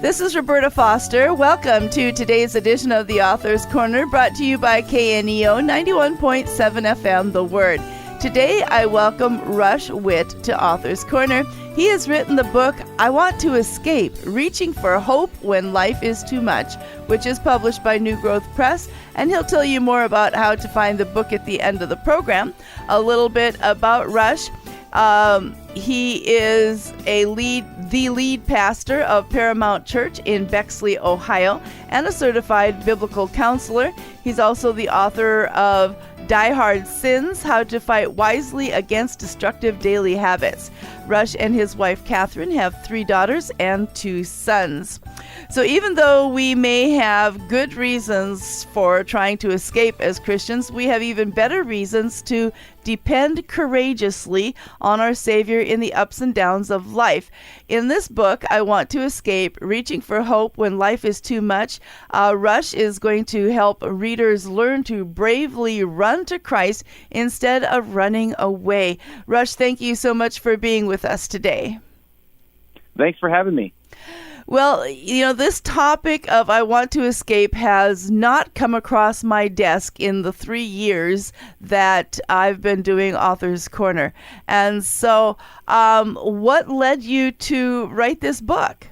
This is Roberta Foster. Welcome to today's edition of the Author's Corner, brought to you by KNEO 91.7 FM, The Word. Today, I welcome Rush Witt to Author's Corner. He has written the book, I Want to Escape, Reaching for Hope When Life is Too Much, which is published by New Growth Press, and he'll tell you more about how to find the book at the end of the program. A little bit about Rush. He is the lead pastor of Paramount Church in Bexley, Ohio, and a certified biblical counselor. He's also the author of Die Hard Sins, How to Fight Wisely Against Destructive Daily Habits. Rush and his wife, Catherine, have 3 daughters and 2 sons. So even though we may have good reasons for trying to escape as Christians, we have even better reasons to depend courageously on our Savior in the ups and downs of life. In this book, I Want to Escape, Reaching for Hope When Life is Too Much, Rush is going to help readers learn to bravely run to Christ instead of running away. Rush, thank you so much for being with us today. Thanks for having me. Well, this topic of I Want to Escape has not come across my desk in the 3 years that I've been doing Author's Corner. And so what led you to write this book?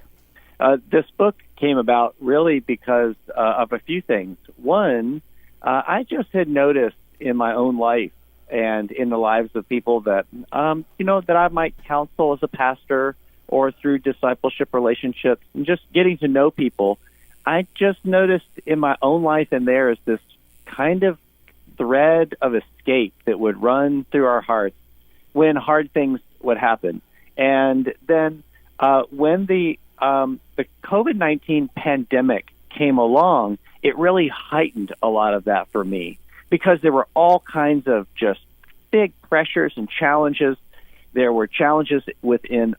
This book came about really because of a few things. One, I just had noticed in my own life and in the lives of people that, that I might counsel as a pastor or through discipleship relationships and just getting to know people, I just noticed in my own life and theirs this kind of thread of escape that would run through our hearts when hard things would happen. And then when the COVID-19 pandemic came along, it really heightened a lot of that for me because there were all kinds of just big pressures and challenges. There were challenges within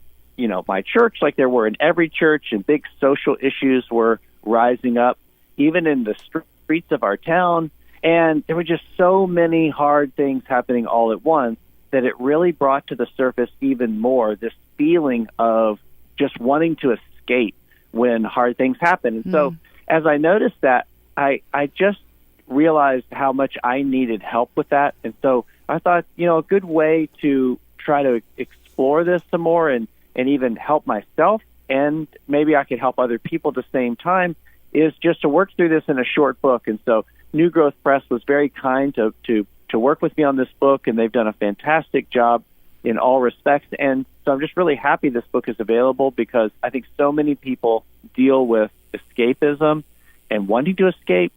my church, like there were in every church, and big social issues were rising up, even in the streets of our town. And there were just so many hard things happening all at once that it really brought to the surface even more this feeling of just wanting to escape when hard things happen. And so as I noticed that, I just realized how much I needed help with that. And so I thought, a good way to try to explore this some more and even help myself, and maybe I could help other people at the same time, is just to work through this in a short book. And so New Growth Press was very kind to work with me on this book, and they've done a fantastic job in all respects. And so I'm just really happy this book is available because I think so many people deal with escapism and wanting to escape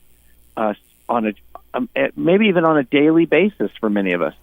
maybe even on a daily basis for many of us.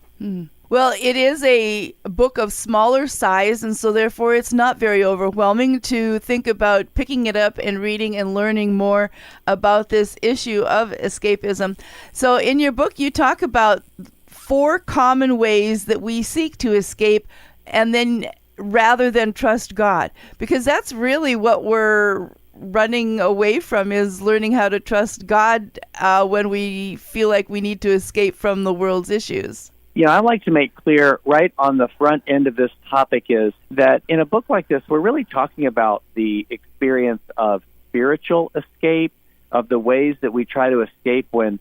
Well, it is a book of smaller size, and so therefore it's not very overwhelming to think about picking it up and reading and learning more about this issue of escapism. So in your book, you talk about 4 common ways that we seek to escape, and then rather than trust God, because that's really what we're running away from, is learning how to trust God when we feel like we need to escape from the world's issues. I like to make clear right on the front end of this topic is that in a book like this, we're really talking about the experience of spiritual escape, of the ways that we try to escape when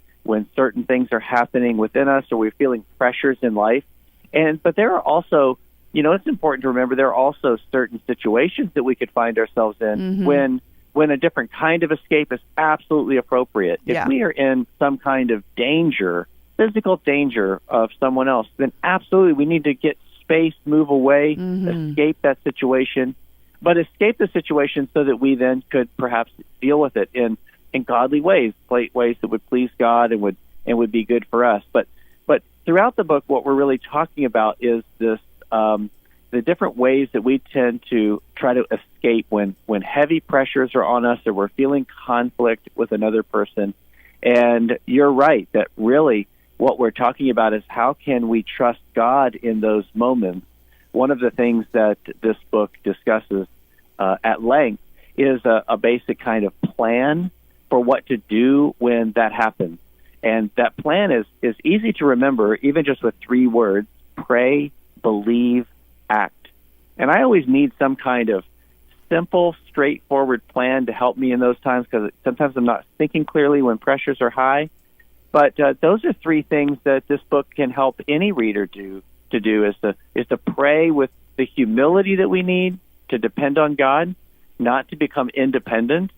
certain things are happening within us or we're feeling pressures in life. But there are also, it's important to remember there are also certain situations that we could find ourselves in when a different kind of escape is absolutely appropriate. Yeah. If we are in some kind of danger, physical danger of someone else, then absolutely we need to get space, move away, escape that situation, but escape the situation so that we then could perhaps deal with it in godly ways, ways that would please God and would be good for us. But throughout the book, what we're really talking about is this the different ways that we tend to try to escape when heavy pressures are on us or we're feeling conflict with another person. And you're right that really what we're talking about is how can we trust God in those moments. One of the things that this book discusses at length is a basic kind of plan for what to do when that happens. And that plan is easy to remember, even just with 3 words: pray, believe, act. And I always need some kind of simple, straightforward plan to help me in those times, because sometimes I'm not thinking clearly when pressures are high. But those are three things that this book can help any reader do is to pray with the humility that we need to depend on God, not to become independent,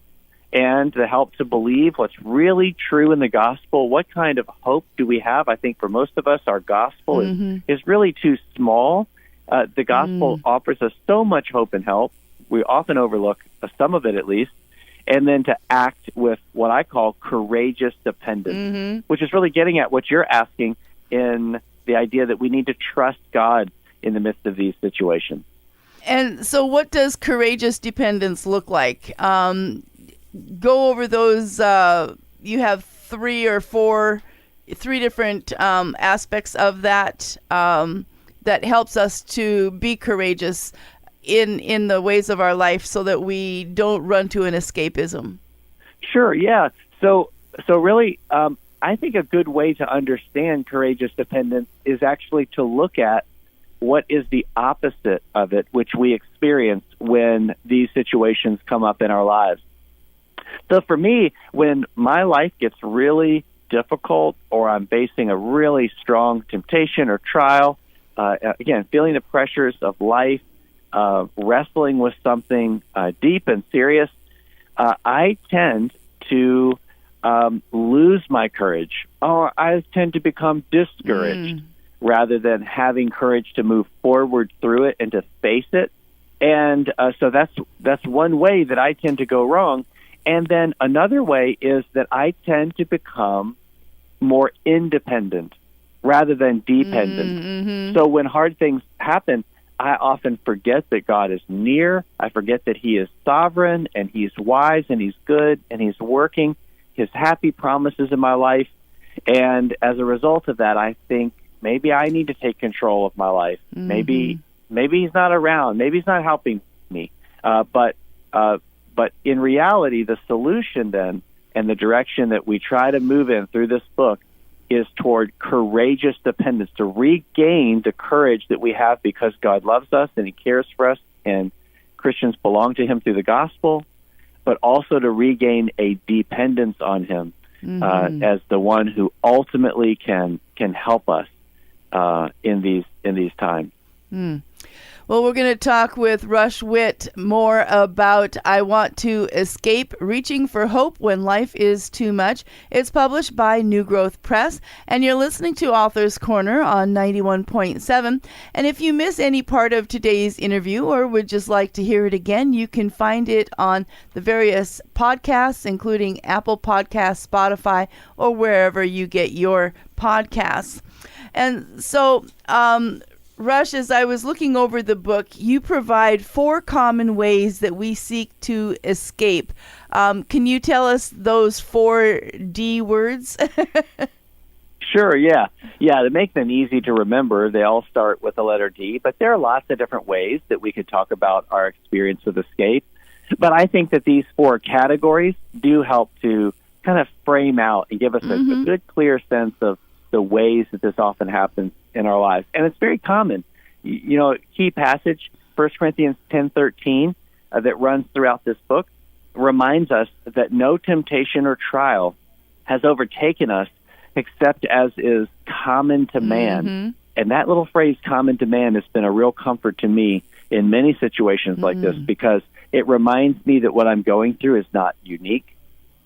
and to help to believe what's really true in the gospel. What kind of hope do we have? I think for most of us, our gospel is really too small. The gospel offers us so much hope and help. We often overlook some of it, at least. And then to act with what I call courageous dependence, which is really getting at what you're asking in the idea that we need to trust God in the midst of these situations. And so what does courageous dependence look like? Go over those. You have three different aspects of that that helps us to be courageous in the ways of our life, so that we don't run to an escapism. Sure, yeah. So really, I think a good way to understand courageous dependence is actually to look at what is the opposite of it, which we experience when these situations come up in our lives. So for me, when my life gets really difficult, or I'm facing a really strong temptation or trial, again, feeling the pressures of life, wrestling with something deep and serious, I tend to lose my courage, or I tend to become discouraged rather than having courage to move forward through it and to face it. And so that's one way that I tend to go wrong. And then another way is that I tend to become more independent rather than dependent. So when hard things happen, I often forget that God is near. I forget that He is sovereign, and He's wise, and He's good, and He's working His happy promises in my life. And as a result of that, I think maybe I need to take control of my life. Maybe He's not around. Maybe He's not helping me. But in reality, the solution then, and the direction that we try to move in through this book, is toward courageous dependence, to regain the courage that we have because God loves us and He cares for us, and Christians belong to Him through the gospel, but also to regain a dependence on Him as the one who ultimately can help us in these times. Well, we're going to talk with Rush Witt more about I Want to Escape, Reaching for Hope When Life is Too Much. It's published by New Growth Press, and you're listening to Author's Corner on 91.7. And if you miss any part of today's interview or would just like to hear it again, you can find it on the various podcasts, including Apple Podcasts, Spotify, or wherever you get your podcasts. And so, Rush, as I was looking over the book, you provide 4 common ways that we seek to escape. Can you tell us those 4 D words? Sure, yeah. To make them easy to remember, they all start with the letter D, but there are lots of different ways that we could talk about our experience with escape. But I think that these 4 categories do help to kind of frame out and give us a good, clear sense of the ways that this often happens in our lives. And it's very common. Key passage, 1 Corinthians 10:13, that runs throughout this book, reminds us that no temptation or trial has overtaken us except as is common to man. And that little phrase, common to man, has been a real comfort to me in many situations like this, because it reminds me that what I'm going through is not unique.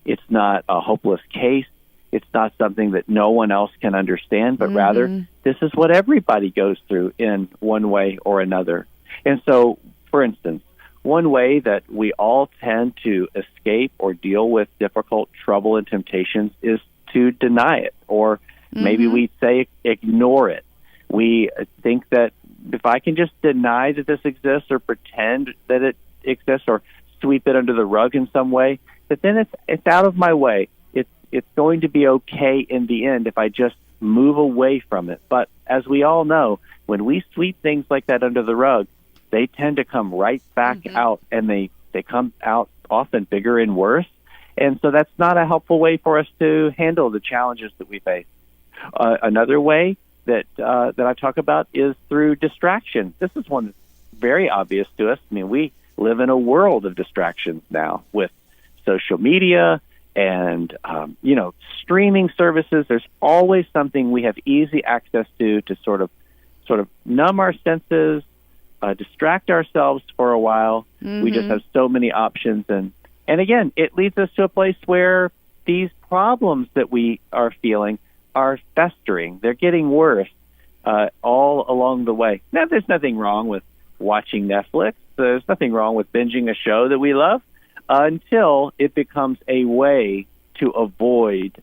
It's not a hopeless case. It's not something that no one else can understand, but rather this is what everybody goes through in one way or another. And so, for instance, one way that we all tend to escape or deal with difficult trouble and temptations is to deny it, or maybe we say ignore it. We think that if I can just deny that this exists, or pretend that it exists, or sweep it under the rug in some way, that then it's out of my way. It's going to be okay in the end if I just move away from it. But as we all know, when we sweep things like that under the rug, they tend to come right back out, and they come out often bigger and worse. And so that's not a helpful way for us to handle the challenges that we face. Another way that I talk about is through distraction. This is one that's very obvious to us. I mean, we live in a world of distractions now with social media and, streaming services. There's always something we have easy access to sort of numb our senses, distract ourselves for a while. Mm-hmm. We just have so many options. And again, it leads us to a place where these problems that we are feeling are festering. They're getting worse all along the way. Now, there's nothing wrong with watching Netflix. There's nothing wrong with binging a show that we love until it becomes a way to avoid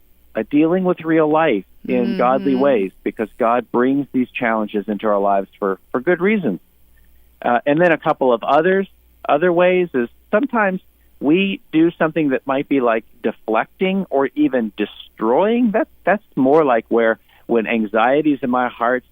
dealing with real life in godly ways, because God brings these challenges into our lives for good reasons. And then a couple of other ways is sometimes we do something that might be like deflecting or even destroying. That's more like where when anxiety is in my heart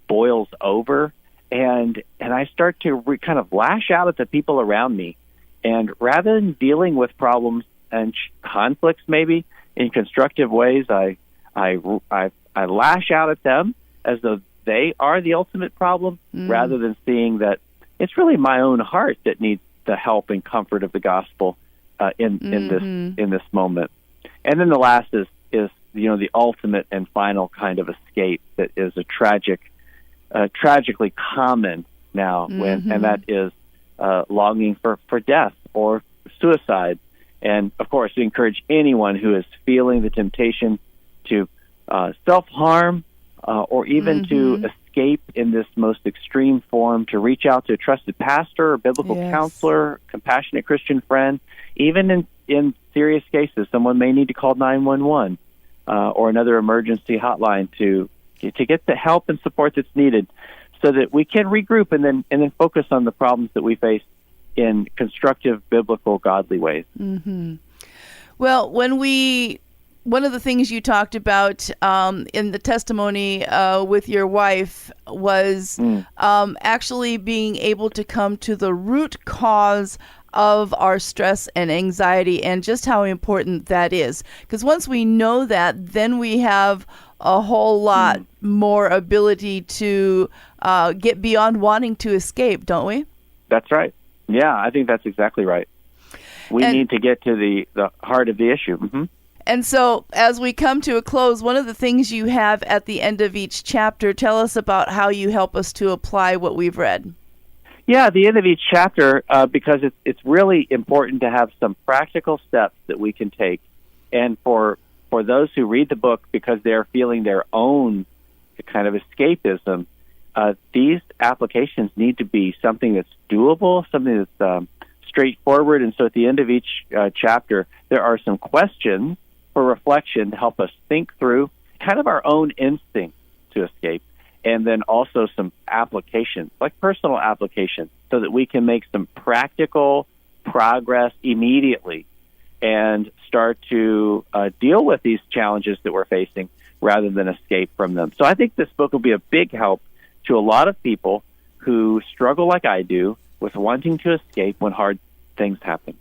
boils over, and I start to kind of lash out at the people around me. And rather than dealing with problems and conflicts maybe in constructive ways, I lash out at them as though they are the ultimate problem, rather than seeing that it's really my own heart that needs the help and comfort of the gospel in this moment. And then the last is the ultimate and final kind of escape that is tragically common now, and that is longing for death or suicide. And of course, we encourage anyone who is feeling the temptation to self-harm or even to escape in this most extreme form, to reach out to a trusted pastor or biblical counselor, compassionate Christian friend. Even in serious cases, someone may need to call 911 or another emergency hotline to get the help and support that's needed, so that we can regroup and then focus on the problems that we face in constructive, biblical, godly ways. Mm-hmm. Well, one of the things you talked about in the testimony with your wife was actually being able to come to the root cause of our stress and anxiety, and just how important that is. Because once we know that, then we have a whole lot more ability to get beyond wanting to escape, don't we? That's right. Yeah, I think that's exactly right. We need to get to the heart of the issue. Mm-hmm. And so as we come to a close, one of the things you have at the end of each chapter, tell us about how you help us to apply what we've read. Yeah, at the end of each chapter, because it's really important to have some practical steps that we can take. And for those who read the book because they're feeling their own kind of escapism, these applications need to be something that's doable, something that's straightforward. And so at the end of each chapter, there are some questions for reflection to help us think through kind of our own instinct to escape, and then also some applications, like personal applications, so that we can make some practical progress immediately and start to deal with these challenges that we're facing rather than escape from them. So I think this book will be a big help to a lot of people who struggle like I do with wanting to escape when hard things happen.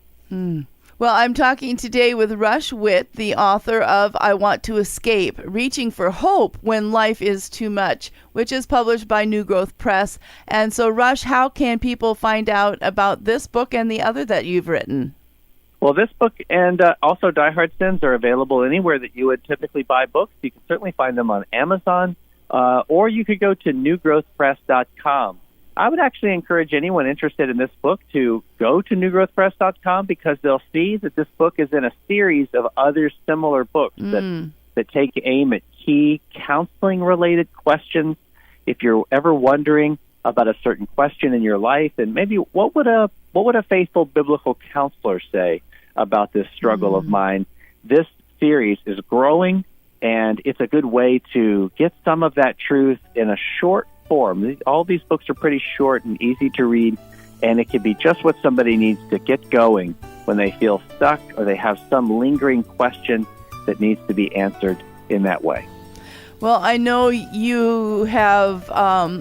Well, I'm talking today with Rush Witt, the author of I Want to Escape, Reaching for Hope When Life is Too Much, which is published by New Growth Press. And so, Rush, how can people find out about this book and the other that you've written? Well, this book and also Die Hard Sins are available anywhere that you would typically buy books. You can certainly find them on Amazon, or you could go to newgrowthpress.com. I would actually encourage anyone interested in this book to go to newgrowthpress.com, because they'll see that this book is in a series of other similar books that take aim at key counseling-related questions. If you're ever wondering about a certain question in your life, and maybe what would a faithful biblical counselor say about this struggle of mine, this series is growing, and it's a good way to get some of that truth in a short form. All these books are pretty short and easy to read, and it can be just what somebody needs to get going when they feel stuck or they have some lingering question that needs to be answered in that way. Well, I know you have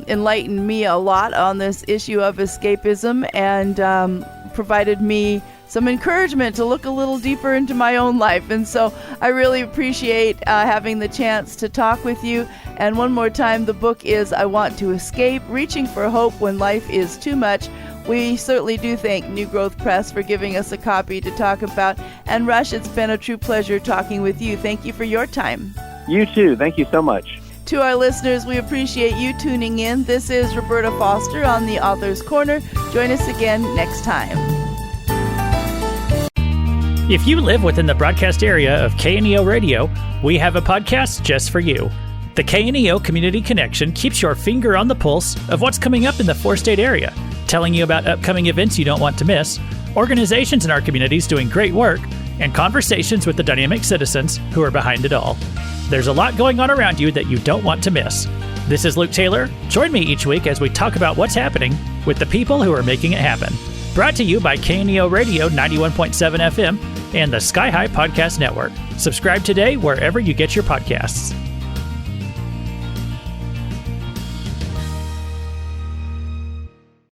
enlightened me a lot on this issue of escapism, and provided me some encouragement to look a little deeper into my own life. And so I really appreciate having the chance to talk with you. And one more time, the book is I Want to Escape, Reaching for Hope When Life is Too Much. We certainly do thank New Growth Press for giving us a copy to talk about. And Rush, it's been a true pleasure talking with you. Thank you for your time. You too. Thank you so much. To our listeners, we appreciate you tuning in. This is Roberta Foster on the Author's Corner. Join us again next time. If you live within the broadcast area of KNEO Radio, we have a podcast just for you. The KNEO Community Connection keeps your finger on the pulse of what's coming up in the four-state area, telling you about upcoming events you don't want to miss, organizations in our communities doing great work, and conversations with the dynamic citizens who are behind it all. There's a lot going on around you that you don't want to miss. This is Luke Taylor. Join me each week as we talk about what's happening with the people who are making it happen. Brought to you by KNEO Radio 91.7 FM and the Sky High Podcast Network. Subscribe today wherever you get your podcasts.